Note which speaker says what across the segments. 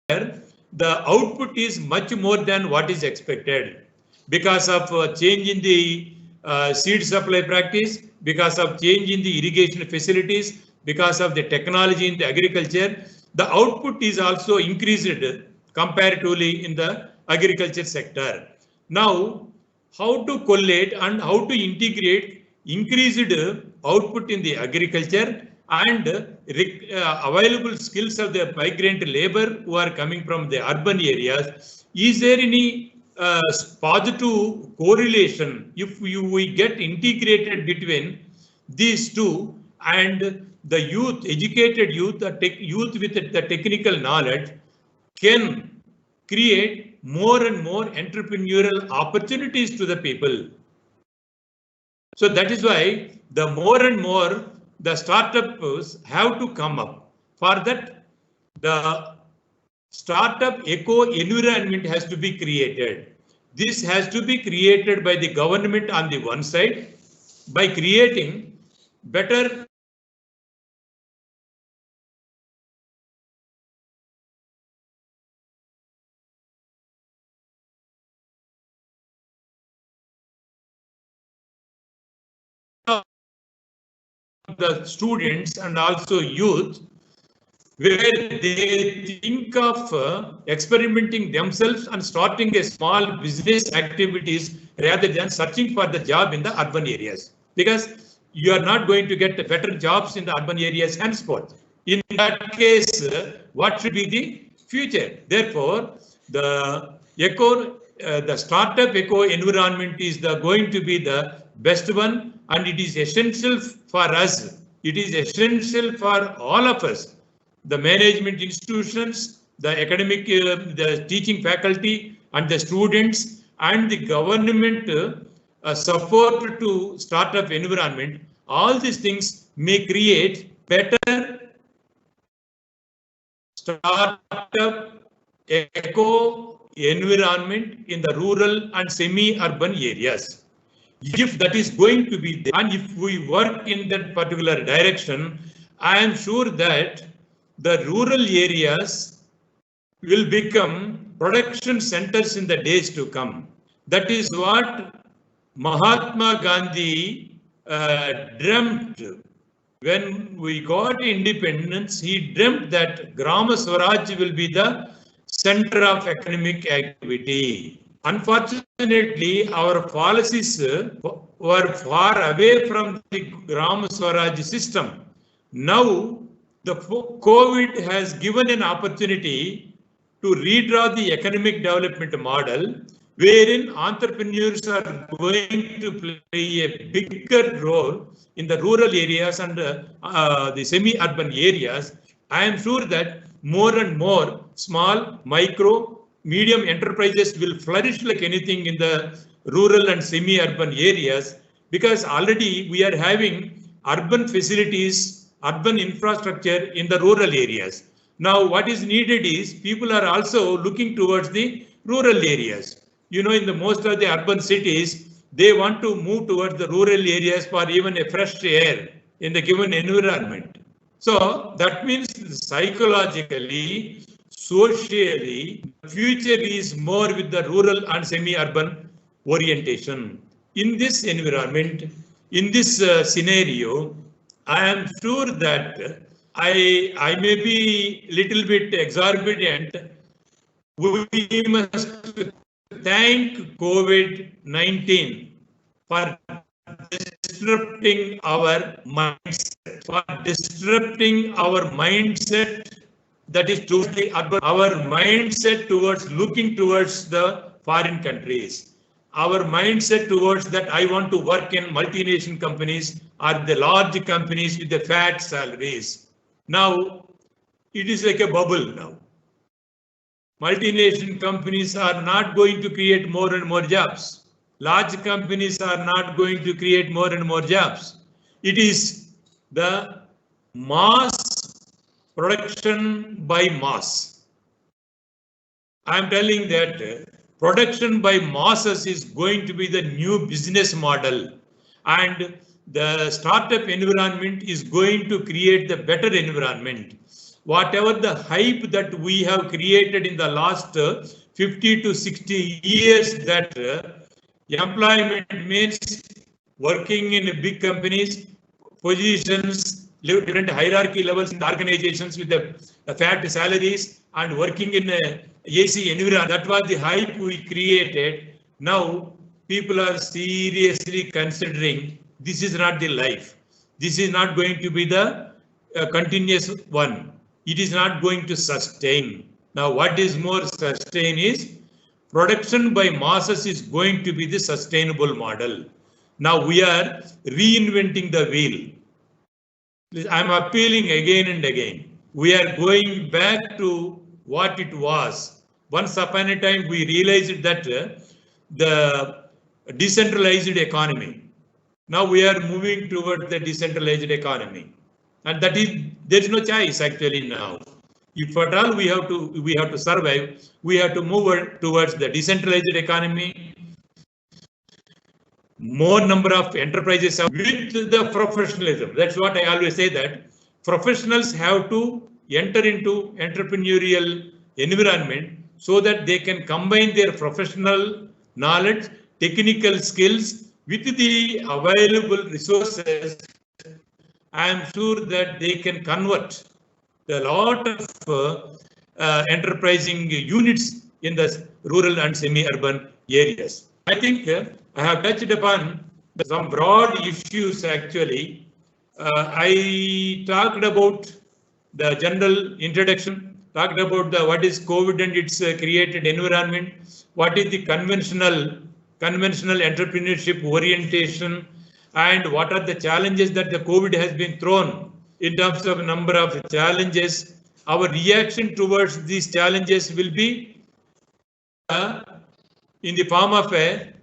Speaker 1: the output is much more than what is expected because of change in the seed supply practice, because of change in the irrigation facilities, because of the technology in the agriculture. The output is also increased comparatively in the agriculture sector. Now, how to collate and how to integrate increased output in the agriculture and available skills of the migrant labor who are coming from the urban areas. Is there any positive correlation if we get integrated between these two and the youth, educated youth, youth with the technical knowledge can create more and more entrepreneurial opportunities to the people. So that is why the more and more the startups have to come up. For that, the startup eco environment has to be created. This has to be created by the government on the one side by creating better the students and also youth, where they think of experimenting themselves and starting a small business activities rather than searching for the job in the urban areas, because you are not going to get better jobs in the urban areas henceforth. In that case, what should be the future? Therefore, the startup eco environment is going to be the best one, and it is essential for us. It is essential for all of us, the management institutions, the academic, the teaching faculty, and the students, and the government support to startup environment. All these things may create better startup eco environment in the rural and semi-urban areas. If that is going to be there, and if we work in that particular direction, I am sure that the rural areas will become production centers in the days to come. That is what Mahatma Gandhi dreamt. When we got independence, he dreamt that Grama Swaraj will be the center of economic activity. Unfortunately, our policies were far away from the Gram Swaraj system. Now, the COVID has given an opportunity to redraw the economic development model, wherein entrepreneurs are going to play a bigger role in the rural areas and the semi-urban areas. I am sure that more and more small, micro, medium enterprises will flourish like anything in the rural and semi-urban areas, because already we are having urban facilities, urban infrastructure in the rural areas. Now what is needed is people are also looking towards the rural areas. You know, in the most of the urban cities, they want to move towards the rural areas for even a fresh air in the given environment. So that means psychologically, socially, the future is more with the rural and semi-urban orientation. In this environment, in this scenario, I am sure that I may be little bit exorbitant. We must thank COVID-19 for disrupting our mindset, that is totally urban, our mindset towards looking towards the foreign countries, our mindset towards that I want to work in multinational companies or the large companies with the fat salaries. Now, it is like a bubble now. Multinational companies are not going to create more and more jobs. Large companies are not going to create more and more jobs. It is the mass production by mass. I am telling that production by masses is going to be the new business model, and the startup environment is going to create the better environment. whatever the hype that we have created in the last 50 to 60 years that employment means working in big companies, positions, different hierarchy levels in the organizations with the fat salaries and working in a AC environment. That was the hype we created. Now people are seriously considering this is not the life. This is not going to be the continuous one. It is not going to sustain. Now what is more sustain is production by masses is going to be the sustainable model. Now we are reinventing the wheel. I'm appealing again and again. We are going back to what it was. Once upon a time, we realized that the decentralized economy. Now we are moving towards the decentralized economy, and that is there is no choice actually now. If at all we have to survive, we have to move towards the decentralized economy. More number of enterprises with the professionalism. That's what I always say, that professionals have to enter into entrepreneurial environment so that they can combine their professional knowledge, technical skills with the available resources. I am sure that they can convert a lot of enterprising units in the rural and semi-urban areas. I think I have touched upon some broad issues actually. I talked about the general introduction, talked about what is COVID and its created environment, what is the conventional entrepreneurship orientation, and what are the challenges that the COVID has been thrown in terms of number of challenges. Our reaction towards these challenges will be in the form of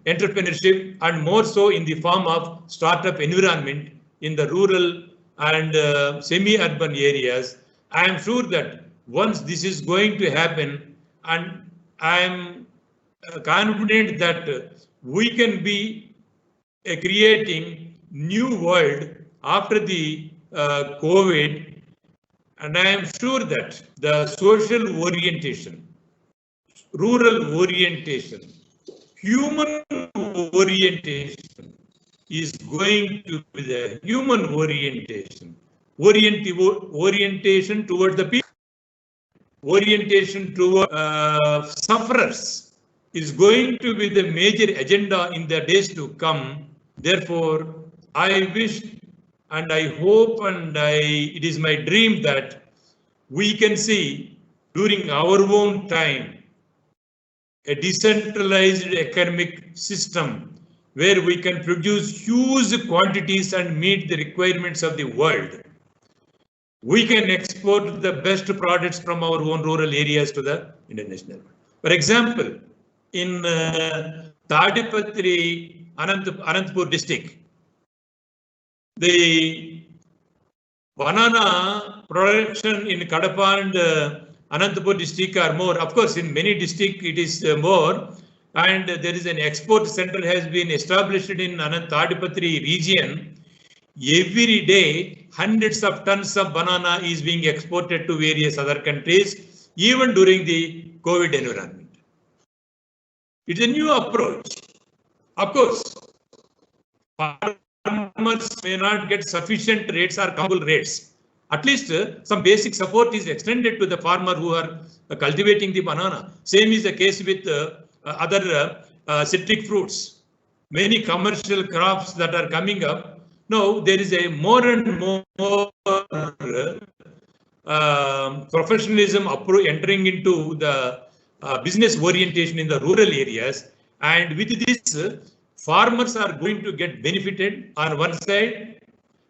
Speaker 1: entrepreneurship, and more so in the form of startup environment in the rural and semi-urban areas. I am sure that once this is going to happen, and I am confident that we can be creating new world after the COVID, and I am sure that the social orientation, rural orientation, human orientation is going to be the human orientation. Orientation towards the people, orientation toward sufferers is going to be the major agenda in the days to come. Therefore, I wish and I hope and it is my dream that we can see during our own time a decentralized economic system where we can produce huge quantities and meet the requirements of the world. We can export the best products from our own rural areas to the international. For example, in Tadipatri, Anantapur district, the banana production in Kadapa and Anantapur district are more. Of course, in many districts it is more, and there is an export center has been established in Tadipatri region. Every day, hundreds of tons of banana is being exported to various other countries, even during the COVID environment. It's a new approach. Of course, farmers may not get sufficient rates or comparable rates. At least some basic support is extended to the farmer who are cultivating the banana. Same is the case with other citric fruits. Many commercial crops that are coming up. Now there is a more and more professionalism entering into the business orientation in the rural areas, and with this farmers are going to get benefited on one side,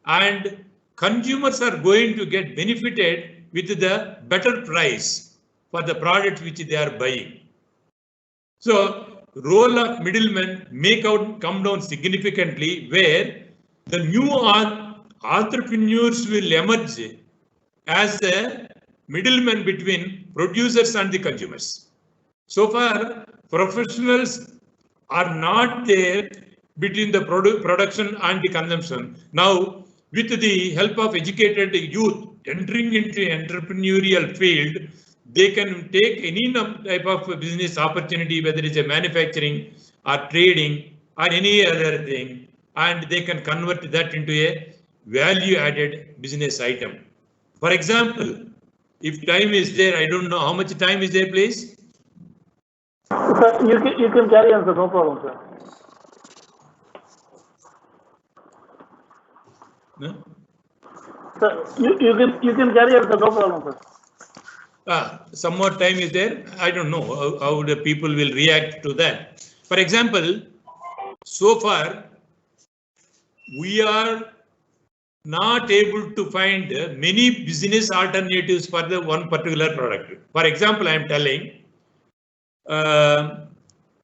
Speaker 1: and consumers are going to get benefited with the better price for the product which they are buying. So role of middlemen may come down significantly, where the new entrepreneurs will emerge as a middleman between producers and the consumers. So far, professionals are not there between the production and the consumption. Now, with the help of educated youth entering into entrepreneurial field, they can take any type of business opportunity, whether it's a manufacturing or trading or any other thing, and they can convert that into a value-added business item. For example, if time is there, I don't know how much time is there, please.
Speaker 2: Sir, you can carry on, sir. No problem, sir.
Speaker 1: No?
Speaker 2: Sir, you can carry on, sir. No problem, sir.
Speaker 1: Some more time is there. I don't know how the people will react to that. For example, so far we are not able to find many business alternatives for the one particular product. For example, I am telling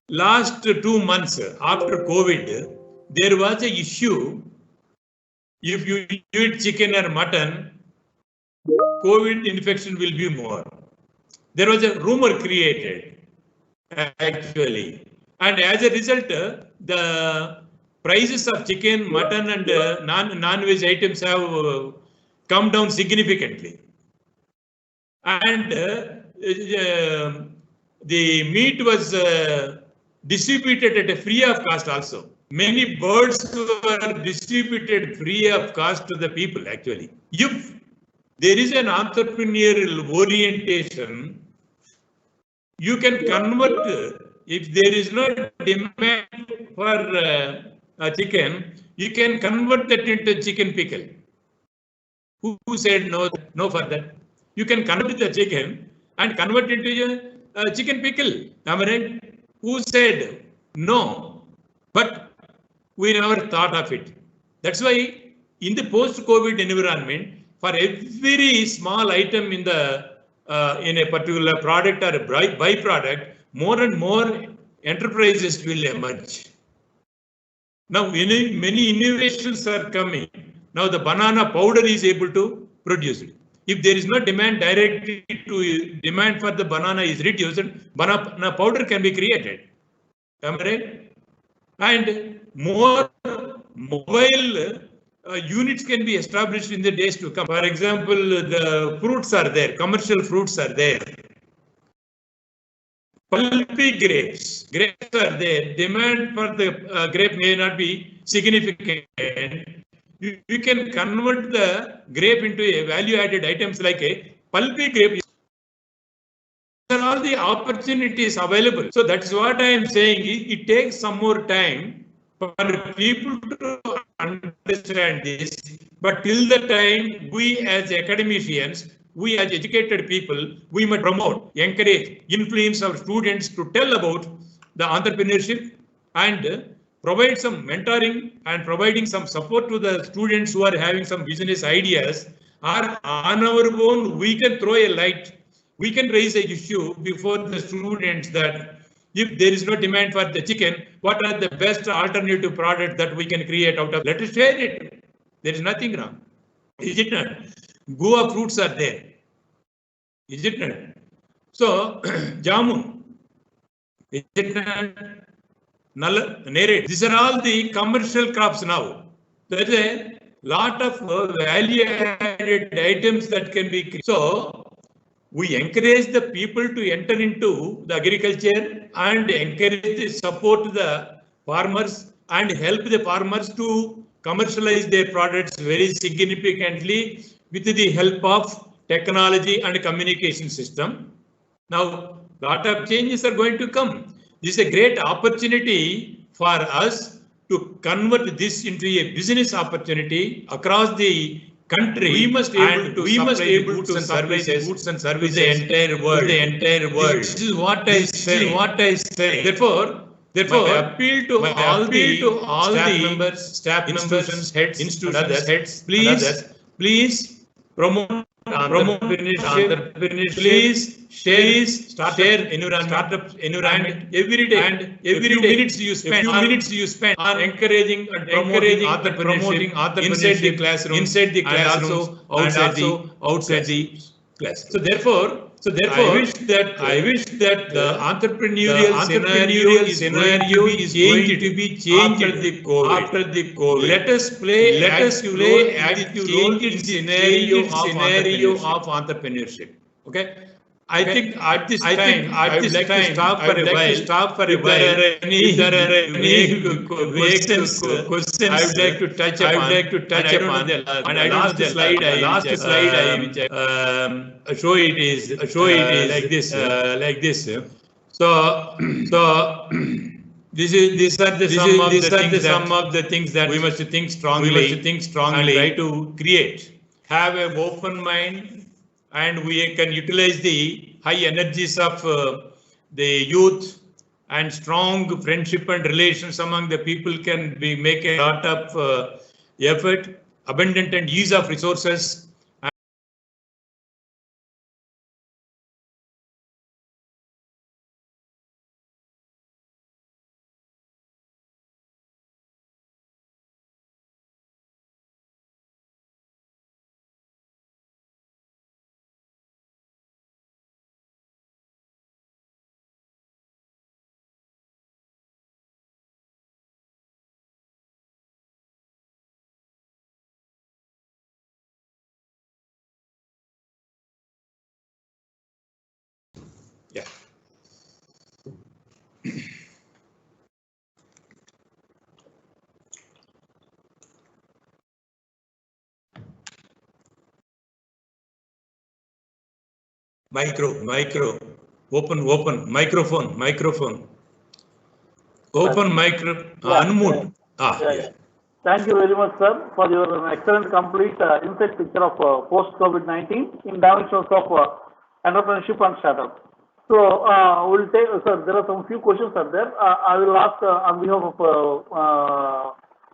Speaker 1: last 2 months after COVID, there was a issue. If you eat chicken or mutton, COVID infection will be more. There was a rumor created, actually. And as a result, the prices of chicken, mutton and non-veg items have come down significantly. And the meat was distributed at a free of cost also. Many birds were distributed free of cost to the people, actually. If there is an entrepreneurial orientation, you can convert, if there is no demand for chicken, you can convert that into chicken pickle. Who said no for that? You can convert the chicken and convert it into a chicken pickle. Am I right? Who said no? But we never thought of it. That's why in the post-COVID environment, for every small item in the in a particular product or a byproduct, more and more enterprises will emerge. Now, many innovations are coming. Now, the banana powder is able to produce it. If there is no demand directly to demand for the banana is reduced, banana powder can be created. Am I right? And more mobile units can be established in the days to come. For example, the fruits are there, commercial fruits are there. Pulpy grapes are there. Demand for the grape may not be significant. You can convert the grape into a value-added items like a pulpy grape. These are all the opportunities available. So that's what I am saying. It takes some more time for people to understand this. But till the time, we as academicians, we as educated people, we must promote, encourage, influence our students to tell about the entrepreneurship and provide some mentoring and providing some support to the students who are having some business ideas. Or on our own, we can throw a light. We can raise an issue before the students that if there is no demand for the chicken, what are the best alternative products that we can create out of? Let us share it. There is nothing wrong. Is it not? Guava fruits are there. Is it not? So, jamun. Is it not? Narrate. These are all the commercial crops now. There is a lot of value-added items that can be created. So, we encourage the people to enter into the agriculture and encourage, support the farmers and help the farmers to commercialize their products very significantly with the help of technology and communication system. Now, lot of changes are going to come. This is a great opportunity for us to convert this into a business opportunity across the country. We must able to services the entire world. This is what I say. Therefore, I appeal to all the staff members, heads, institutions, heads. Please promote entrepreneurship. Please share startup environment every day. And every minutes you spend on encouraging and promoting entrepreneurship inside the classroom, and also outside the class. So therefore, So therefore, I wish that the entrepreneurial scenario is going to be changed after the COVID. Let us play active role in the scenario of entrepreneurship. Okay. I think at this time I would like to stop for a while. If there are any questions, I would like to touch upon. And I don't know the slide which I show it is like this. So these are the some of the things that we must think strongly. And try to create. Have an open mind, and we can utilize the high energies of the youth, and strong friendship and relations among the people can be make a lot of effort, abundant and ease of resources. Yeah. Micro. Open. Microphone. Open micro. Unmute. Yeah.
Speaker 2: Thank you very much, sir, for your excellent, complete insight picture of post-COVID-19 in dimensions of entrepreneurship and startup. So we'll take, sir, there are some few questions are there. I will ask on behalf of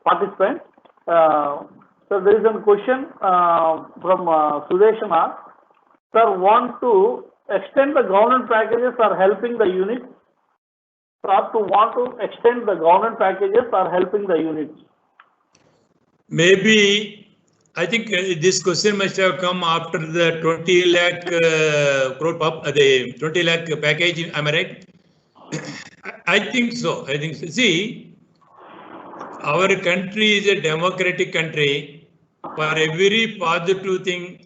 Speaker 2: participants. So there is a question from Sudeshana. Sir, want to extend the government packages are helping the units. Sir, want to extend the government packages are helping the units.
Speaker 1: Maybe, I think this question must have come after the 20 lakh the 20 lakh package. Am I right? I think so. See, our country is a democratic country. For every positive thing,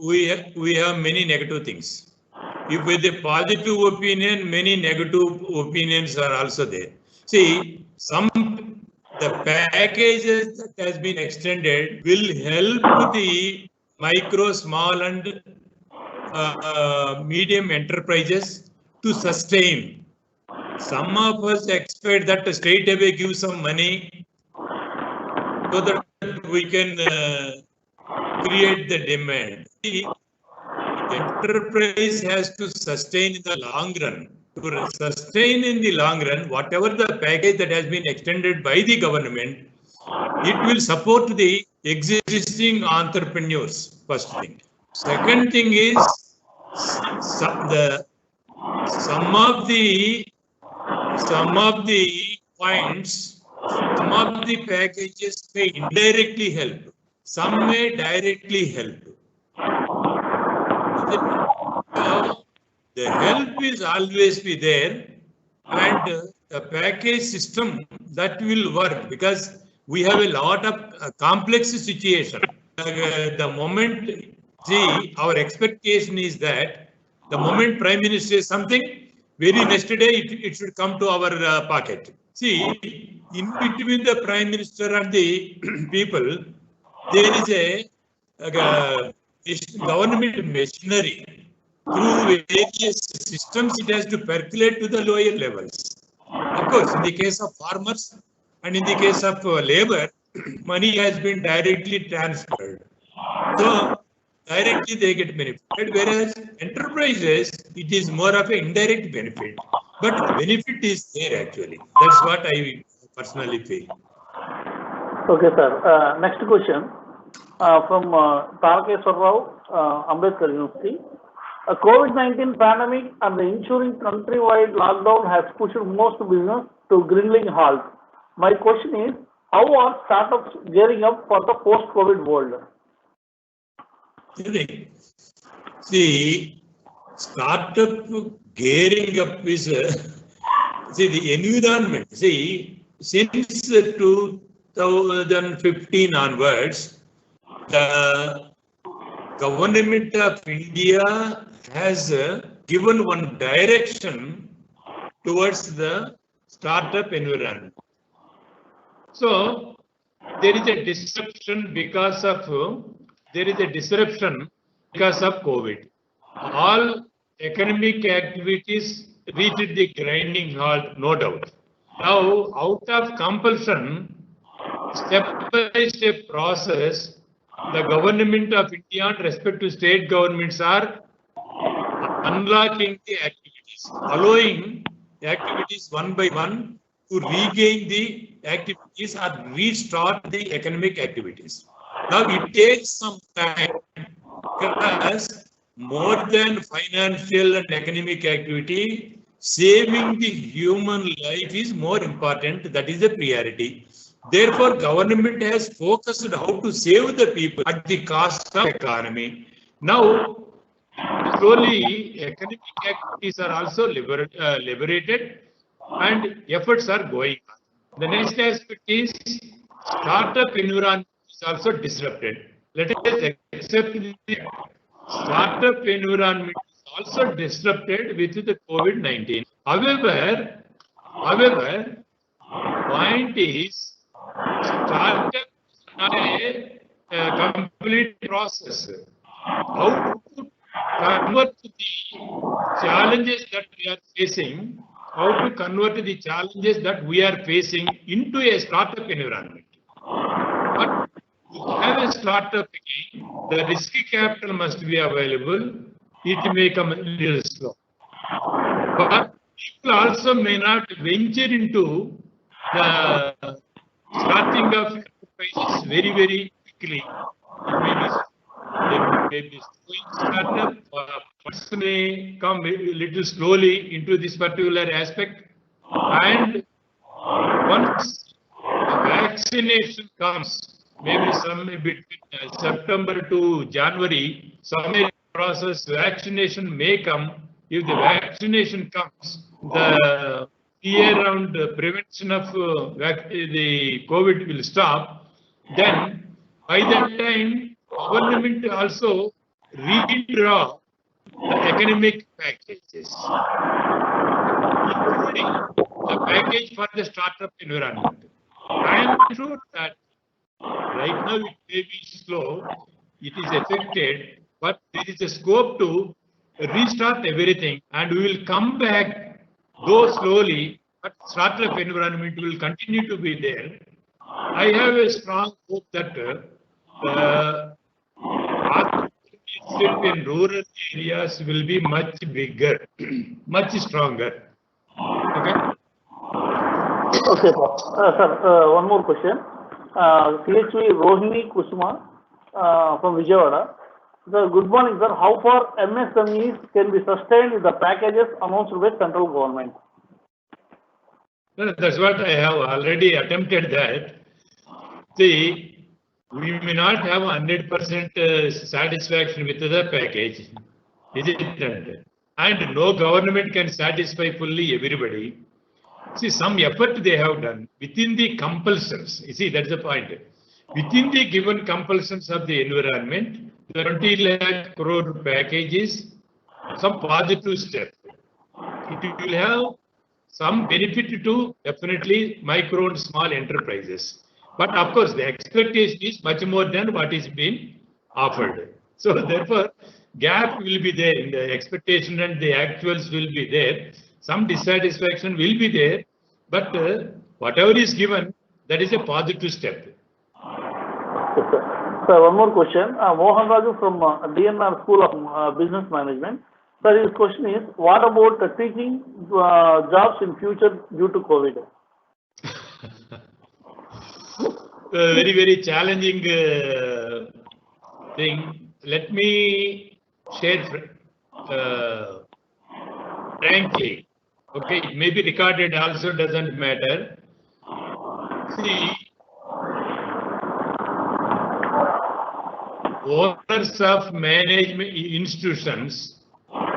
Speaker 1: we have many negative things. If with a positive opinion, many negative opinions are also there. See, the packages that has been extended will help the micro, small and medium enterprises to sustain. Some of us expect that straight away give some money so that we can create the demand. The enterprise has to sustain in the long run. To sustain in the long run, whatever the package that has been extended by the government, it will support the existing entrepreneurs, first thing. Second thing is, some of the points, some of the packages may indirectly help, some may directly help. The help will always be there, and the package system that will work, because we have a lot of complex situation. The moment, see, our expectation is that the moment Prime Minister says something, very next day it should come to our pocket. See, in between the Prime Minister and the people, there is a government machinery. Through various systems, it has to percolate to the lower levels. Of course, in the case of farmers and in the case of labor, money has been directly transferred. So, directly they get benefit. Whereas enterprises, it is more of an indirect benefit. But the benefit is there actually. That's what I personally feel.
Speaker 2: Okay, sir. Next question from Tarakeswar Rao, Ambedkar University. A COVID-19 pandemic and the ensuing countrywide lockdown has pushed most business to grinding halt. My question is, how are startups gearing up for the post-COVID world?
Speaker 1: See, startup gearing up is, see the environment, see, since 2015 onwards, the government of India has given one direction towards the startup environment. So there is a disruption because of COVID. All economic activities reached the grinding halt, no doubt. Now, out of compulsion, step-by-step process, the government of India and respect to state governments are unlocking the activities, allowing activities one by one to regain the activities or restart the economic activities. Now it takes some time because more than financial and economic activity, saving the human life is more important. That is the priority. Therefore, government has focused how to save the people at the cost of economy. Now, slowly, economic activities are also liberated and efforts are going on. The next aspect is startup environment is also disrupted. Let us accept the startup environment is also disrupted with the COVID-19. However, point is startup is not a complete process. How to convert the challenges that we are facing, into a startup environment. But to have a startup again, the risky capital must be available. It may come a little slow. But people also may not venture into the starting of enterprises very, very quickly. It may be startup, funds may come a little slowly into this particular aspect. And once vaccination comes, maybe somewhere between September to January, some process vaccination may come. If the vaccination comes, the fear around the prevention of the COVID will stop. Then by that time, government also redraw the economic packages, including the package for the startup environment. I am sure that right now it may be slow, it is affected, but there is a scope to restart everything, and we will come back, though slowly, but startup environment will continue to be there. I have a strong hope that in rural areas will be much bigger, much stronger. Okay.
Speaker 2: Okay, sir. One more question. CHV Rohini Kusuma from Vijayawada. Sir, good morning, sir. How far MSMEs can be sustained with the packages announced by central government?
Speaker 1: Well, that's what I have already attempted that. See, we may not have 100% satisfaction with the package, isn't it? And no government can satisfy fully everybody. See, some effort they have done within the compulsions. You see, that's the point. Within the given compulsions of the environment, 20 lakh crore packages, some positive step. It will have some benefit to definitely micro and small enterprises. But of course, the expectation is much more than what is being offered. So therefore, gap will be there in the expectation and the actuals will be there. Some dissatisfaction will be there, but whatever is given, that is a positive step.
Speaker 2: Okay, sir. Sir, one more question. Mohan Raju from DNR School of Business Management. Sir, his question is, what about the teaching jobs in future due to COVID?
Speaker 1: Very, very challenging thing. Let me share frankly. Okay, it may be recorded also, doesn't matter. See, owners of management institutions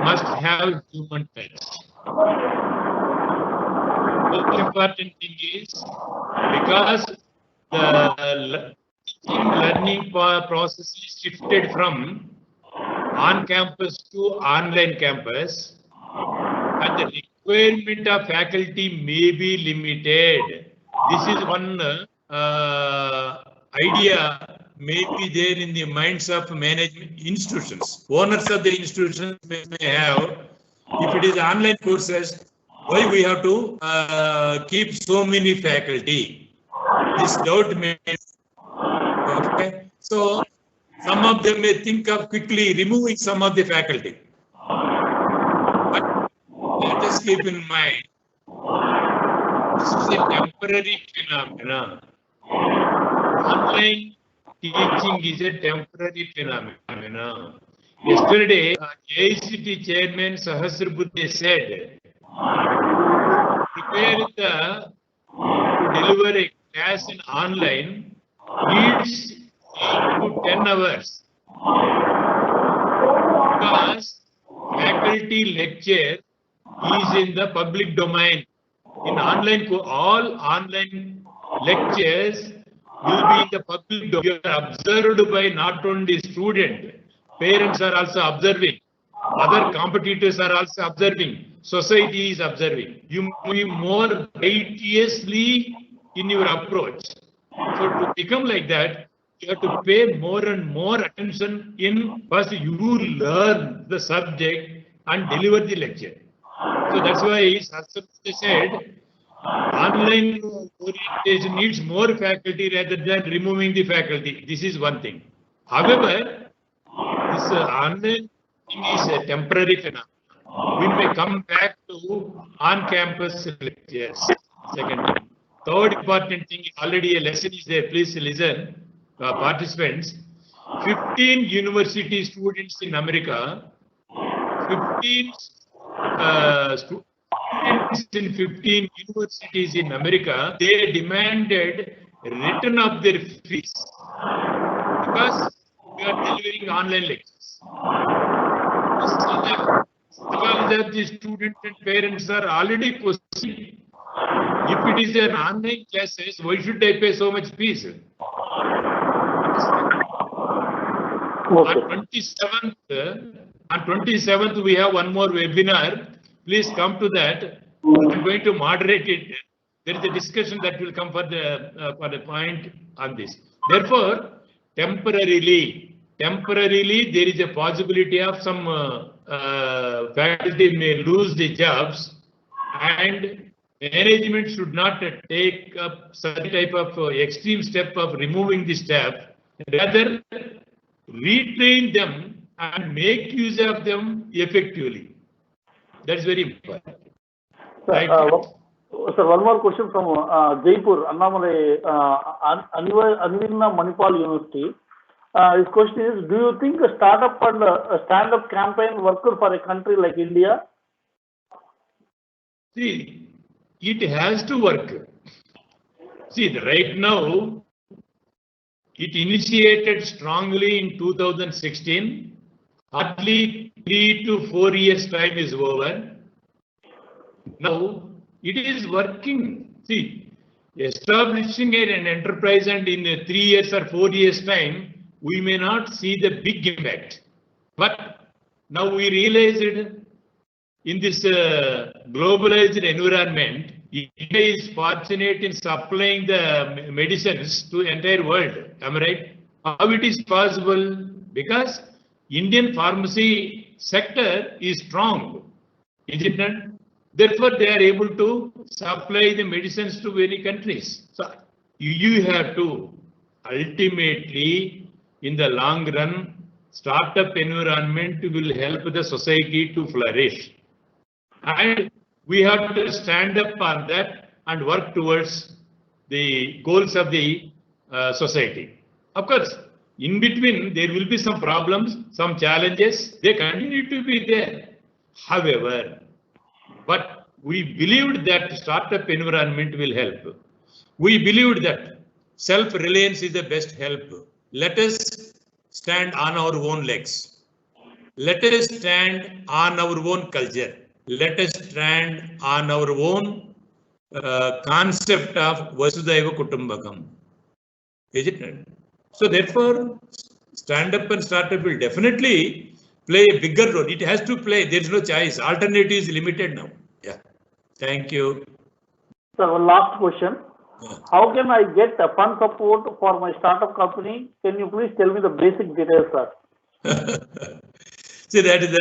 Speaker 1: must have human touch. Most important thing is because the learning process is shifted from on-campus to online campus, and the requirement of faculty may be limited. This is one idea may be there in the minds of management institutions. Owners of the institutions may have, if it is online courses, why we have to keep so many faculty? This doubt may. Okay, so some of them may think of quickly removing some of the faculty. But let us keep in mind, this is a temporary phenomenon. Online teaching is a temporary phenomenon. Yesterday, AICT chairman Sahasrabuddhe said, prepare to deliver a class in online needs 8 to 10 hours. Because faculty lecture is in the public domain. In online, all online lectures will be in the public domain. You are observed by not only student, parents are also observing. Other competitors are also observing. Society is observing. You must be more righteously in your approach. So to become like that, you have to pay more and more attention in first you learn the subject and deliver the lecture. So that's why Sahasrabuddhe said, online orientation needs more faculty rather than removing the faculty. This is one thing. However, this online thing is a temporary phenomenon. We may come back to on-campus lectures. Second thing. Third important thing, already a lesson is there. Please listen, participants. 15 university students in America, 15 students in 15 universities in America, they demanded return of their fees because we are delivering online lectures. That the students and parents are already questioning, if it is an online classes, why should I pay so much fees? Okay. On 27th, we have one more webinar. Please come to that. I'm going to moderate it. There is a discussion that will come for the point on this. Therefore, temporarily, there is a possibility of some faculty may lose the jobs, and management should not take up such type of extreme step of removing the staff. Rather, retrain them and make use of them effectively. That's very important.
Speaker 2: Sir, one more question from Jaipur, Annamalai, Anvinna Manipal University. His question is, do you think a startup and a stand-up campaign worked for a country like India?
Speaker 1: See, it has to work. See, right now, it initiated strongly in 2016. Hardly 3 to 4 years time is over. Now, it is working. See, establishing an enterprise and in 3 years or 4 years time, we may not see the big impact. But now we realize it in this globalized environment, India is fortunate in supplying the medicines to the entire world. Am I right? How it is possible? Because Indian pharmacy sector is strong, isn't it? Therefore, they are able to supply the medicines to many countries. So you have to ultimately, in the long run, startup environment will help the society to flourish. And we have to stand up on that and work towards the goals of the society. Of course, in between, there will be some problems, some challenges. They continue to be there. However, but we believed that startup environment will help. We believed that self-reliance is the best help. Let us stand on our own legs. let us stand on our own culture. Let us stand on our own concept of Vasudhaiva Kutumbakam. Isn't it? So therefore, stand-up and startup will definitely play a bigger role. It has to play. There is no choice. Alternative is limited now. Yeah. Thank you.
Speaker 2: So last question.
Speaker 1: Yeah.
Speaker 2: How can I get a fund support for my startup company? Can you please tell me the basic details, sir?
Speaker 1: See, that is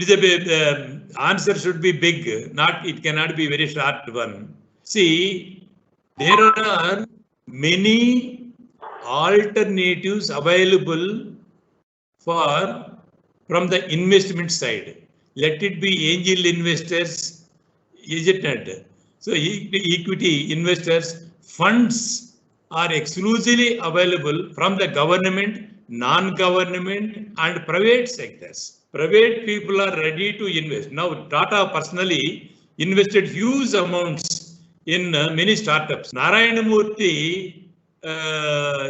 Speaker 1: the answer should be big. It cannot be very short one. See, there are many alternatives available from the investment side. Let it be angel investors, is it not? So equity investors, funds are exclusively available from the government, non-government and private sectors. Private people are ready to invest. Now Tata personally invested huge amounts in many startups. Narayana Murthy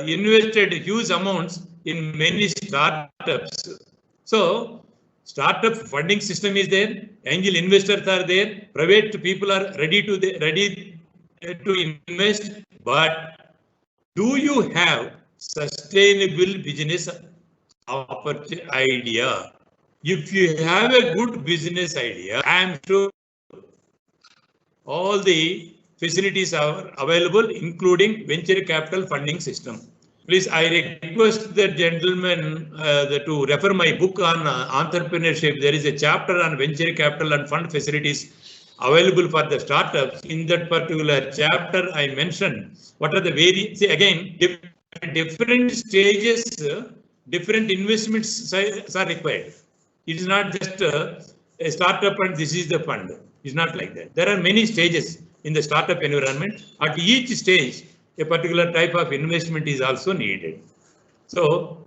Speaker 1: invested huge amounts in many startups. So startup funding system is there, angel investors are there, private people are ready to invest, but do you have sustainable business idea? If you have a good business idea, I am sure all the facilities are available, including venture capital funding system. Please, I request the gentleman to refer my book on entrepreneurship. There is a chapter on venture capital and fund facilities available for the startups. In that particular chapter, I mentioned what are the see again, different stages, different investments are required. It is not just a startup and this is the fund. It's not like that. There are many stages in the startup environment. At each stage, a particular type of investment is also needed. So,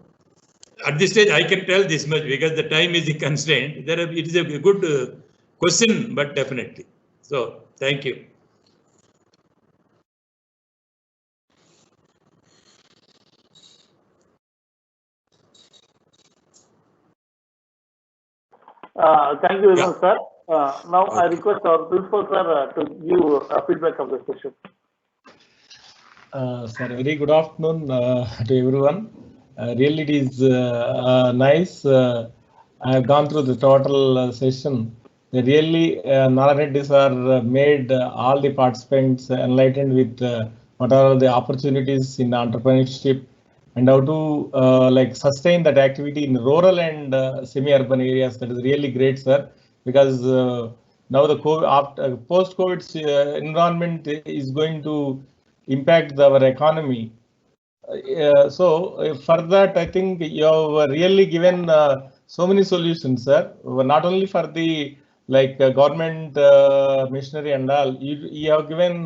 Speaker 1: at this stage, I can tell this much because the time is a constraint. It is a good question, but definitely. So, thank you.
Speaker 2: Thank you very much, sir. Now I request our principal sir to give feedback of the session.
Speaker 3: Sir, very good afternoon to everyone. Really, it is nice. I have gone through the total session. Really, Narayana Reddy sir made all the participants enlightened with what are the opportunities in entrepreneurship and how to like sustain that activity in rural and semi-urban areas. That is really great, sir, because now the post-COVID environment is going to impact our economy. So for that, I think you have really given so many solutions, sir. Not only for the government machinery and all, you have given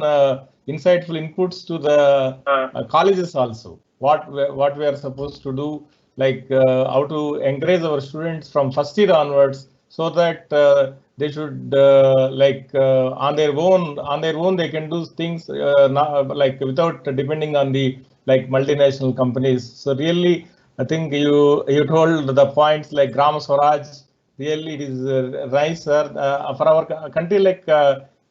Speaker 3: insightful inputs to the colleges also. What we are supposed to do, how to encourage our students from first year onwards, so that they should on their own they can do things without depending on the multinational companies. So really, I think you told the points like Gram Swaraj. Really, it is nice, sir. For our country like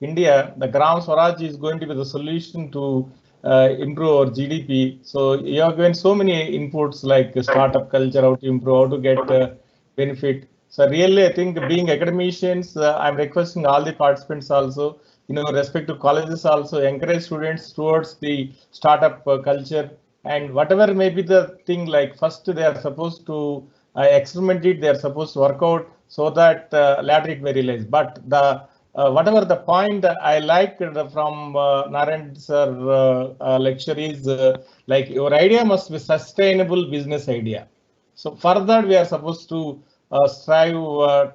Speaker 3: India, the Gram Swaraj is going to be the solution to improve our GDP. So you have given so many inputs like startup culture, how to improve, how to get benefit. So really, I think being academicians, I'm requesting all the participants also, respective colleges also encourage students towards the startup culture, and whatever may be the thing, first they are supposed to experiment it, they are supposed to work out, so that later it may realize. But the whatever the point I liked from Narayana sir lecture is your idea must be sustainable business idea. So for that we are supposed to strive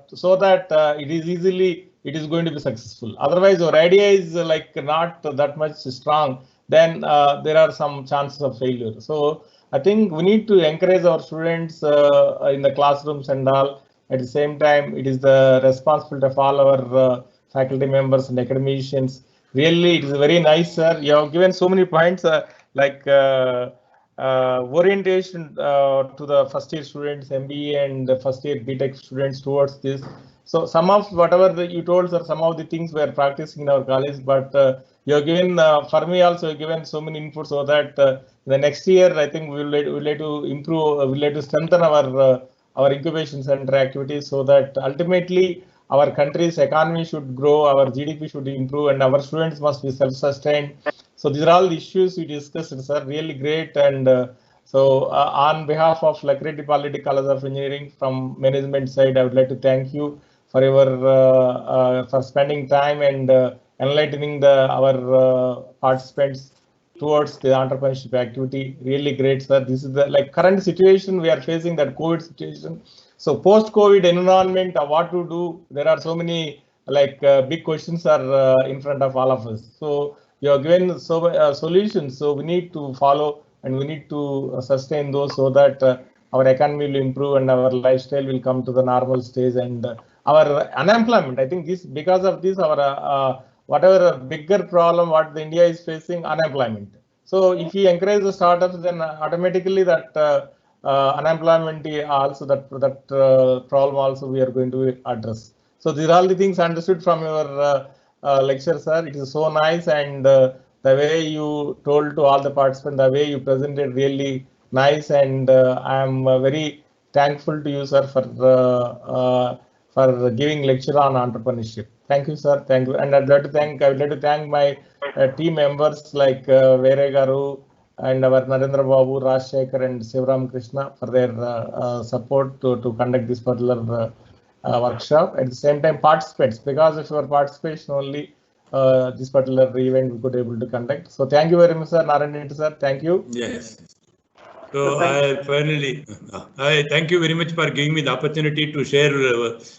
Speaker 3: so that it is going to be successful. Otherwise, our idea is not that much strong, then there are some chances of failure. So I think we need to encourage our students in the classrooms and all. At the same time, it is the responsibility of all our faculty members and academicians. Really, it is very nice, sir. You have given so many points orientation to the first year students, MBA and the first year BTech students towards this. So some of whatever you told, sir, some of the things we are practicing in our college, but you have given, for me also, you have given so many inputs so that the next year, I think we'll like to improve, we'll like to strengthen our incubation center activities so that ultimately our country's economy should grow, our GDP should improve, and our students must be self-sustained. So these are all the issues we discussed, sir. Really great. And on behalf of Lakredi Polytechnic College of Engineering from management side, I would like to thank you for your for spending time and enlightening our participants towards the entrepreneurship activity. Really great, sir. This is the current situation we are facing, that COVID situation. So post-COVID environment, what to do? There are so many big questions are in front of all of us. So you have given solutions. So we need to follow and we need to sustain those so that our economy will improve and our lifestyle will come to the normal stage, and our unemployment. I think this, because of this, our whatever bigger problem what the India is facing, unemployment. So if we encourage the startups, then automatically that unemployment also, that problem also we are going to address. So these are all the things understood from your lecture, sir. It is so nice, and the way you told to all the participants, the way you presented, really nice, and I am very thankful to you, sir, for giving lecture on entrepreneurship. Thank you, sir. Thank you, and I would like to thank my team members like Vere Garu and our Narendra Babu, Rajshekhar, and Sivaram Krishna for their support to conduct this particular workshop. At the same time, participants, because of your participation only, this particular event we could able to conduct. So thank you very much, sir. Narayan sir, thank you.
Speaker 1: Yes. So I thank you very much for giving me the opportunity to share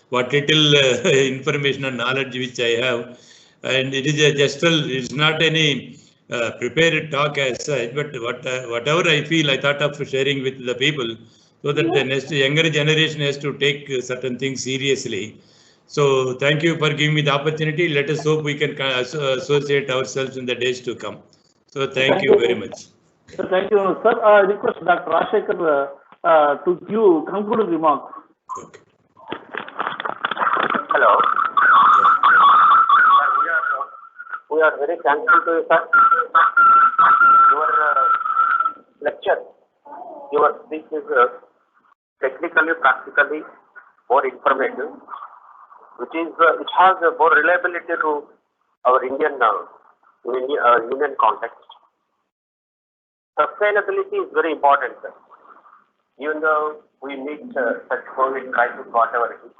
Speaker 1: what little information and knowledge which I have. And it is a gestural, it's not any prepared talk as such, but whatever I feel, I thought of sharing with the people so that the next younger generation has to take certain things seriously. So thank you for giving me the opportunity. Let us hope we can associate ourselves in the days to come. So thank you very much.
Speaker 2: Thank you, sir. I request Dr. Rajshekhar to give concluding remarks.
Speaker 1: Okay.
Speaker 4: Hello. We are very thankful to you, sir. Your lecture, your speech is technically, practically more informative, which has more reliability to our Indian context. Sustainability is very important, sir. Even though we meet such COVID crisis, whatever it is,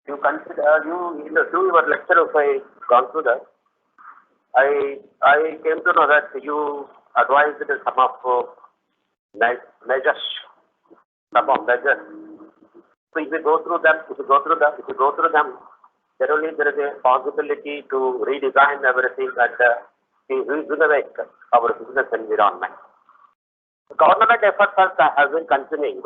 Speaker 4: you consider through your lecture, if I gone through that, I came to know that you advised some of measures. So if you go through them, generally there is a possibility to redesign everything and renovate our business environment. Government efforts have been continuing.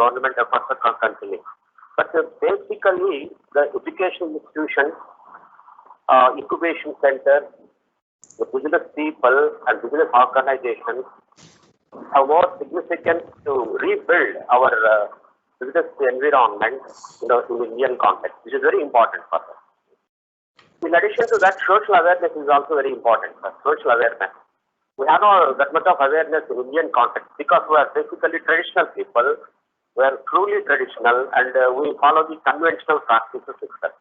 Speaker 4: But basically, the education institutions, incubation centers, the business people and business organizations have more significant to rebuild our business environment in the Indian context, which is very important for us. In addition to that, social awareness is also very important. Social awareness. We have that much of awareness in Indian context because we are basically traditional people. We are truly traditional and we follow the conventional practices itself.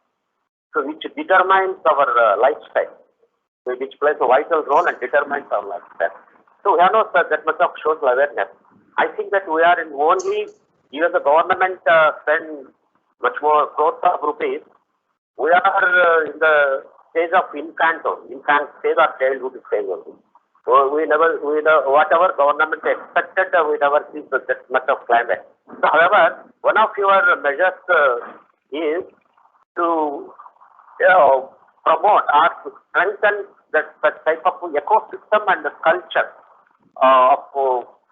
Speaker 4: So which determines our lifestyle, which plays a vital role and determines our lifestyle. So we have that much of social awareness. I think that we are in only, even the government spend much more crores of rupees, we are in the stage of infant stage or childhood stage only. So whatever government expected, we never see that much of climate. So, however, one of your measures is to promote or to strengthen that type of ecosystem and the culture of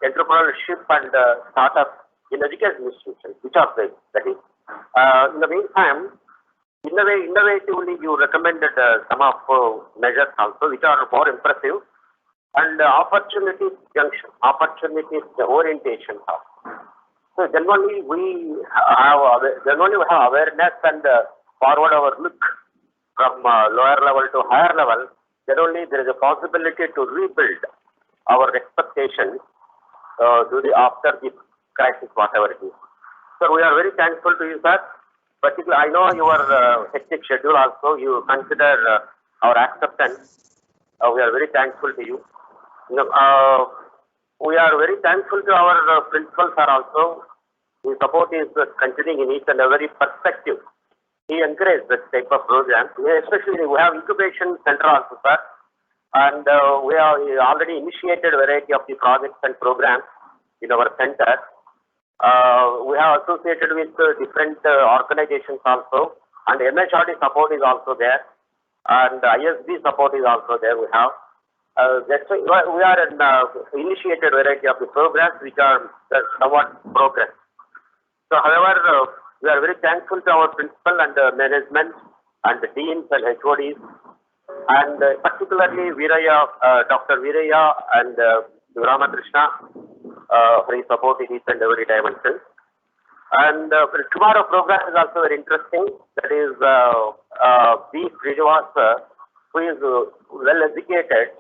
Speaker 4: entrepreneurship and startup in education institutions, which are there. That is, in the meantime, innovatively, you recommended some of measures also, which are more impressive. and opportunity junction, opportunity orientation. So generally we have awareness and forward our look from lower level to higher level. Generally there is a possibility to rebuild our expectations after this crisis, whatever it is. So we are very thankful to you, sir. Particularly, I know your hectic schedule also. You consider our acceptance. We are very thankful to you. We are very thankful to our principals, sir, also. His support is continuing in each and every perspective. He encouraged this type of program. Especially, we have incubation center also, sir. And we have already initiated a variety of the projects and programs in our center. We have associated with different organizations also, and MHRD support is also there, and ISB support is also there. We have that's why we are initiated a variety of the programs which are somewhat progress. So, however, we are very thankful to our principal and management and the deans and HODs, and particularly Veeraya, Dr. Veeraya and Ramakrishna for his support in each and every dimension. And tomorrow program is also very interesting. That is B. Srinivas, who is well educated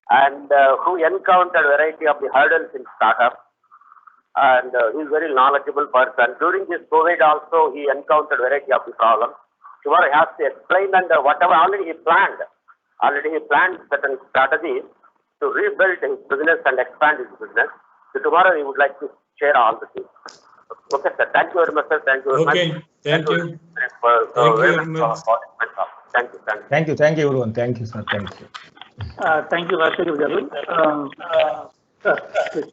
Speaker 4: and who encountered a variety of the hurdles in startup. And he is very knowledgeable person. During this COVID also, he encountered a variety of the problems. Tomorrow he has to explain, and whatever already he planned certain strategies to rebuild his business and expand his business. So tomorrow he would like to share all the things. Okay, sir. Thank you very much, sir. Thank you very much.
Speaker 1: Okay, thank you.
Speaker 4: Thank you very much. Thank you.
Speaker 3: Thank you. Thank you, everyone. Thank you, sir. Thank you.
Speaker 2: Thank you, Rashid Garu. Sir, please.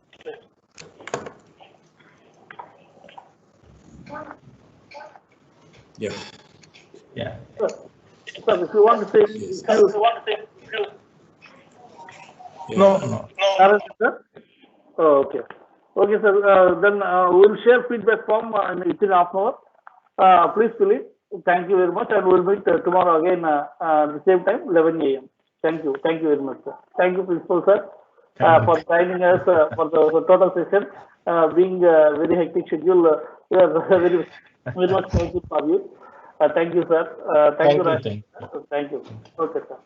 Speaker 1: Yeah.
Speaker 3: Yeah.
Speaker 2: Sir, if you want to say,
Speaker 1: Yes. Yeah.
Speaker 3: No.
Speaker 2: Sir? Oh, okay. Okay, sir. Then we'll share feedback form within half an hour. Please fill it. Thank you very much, and we'll meet tomorrow again at the same time, 11 a.m. Thank you. Thank you very much, sir. Thank you, Principal, sir, for joining us for the total session. Being very hectic schedule, we are very much thankful for you. Thank you, sir. Thank you, Raj.
Speaker 3: Thank you.
Speaker 2: Thank you. Okay, sir.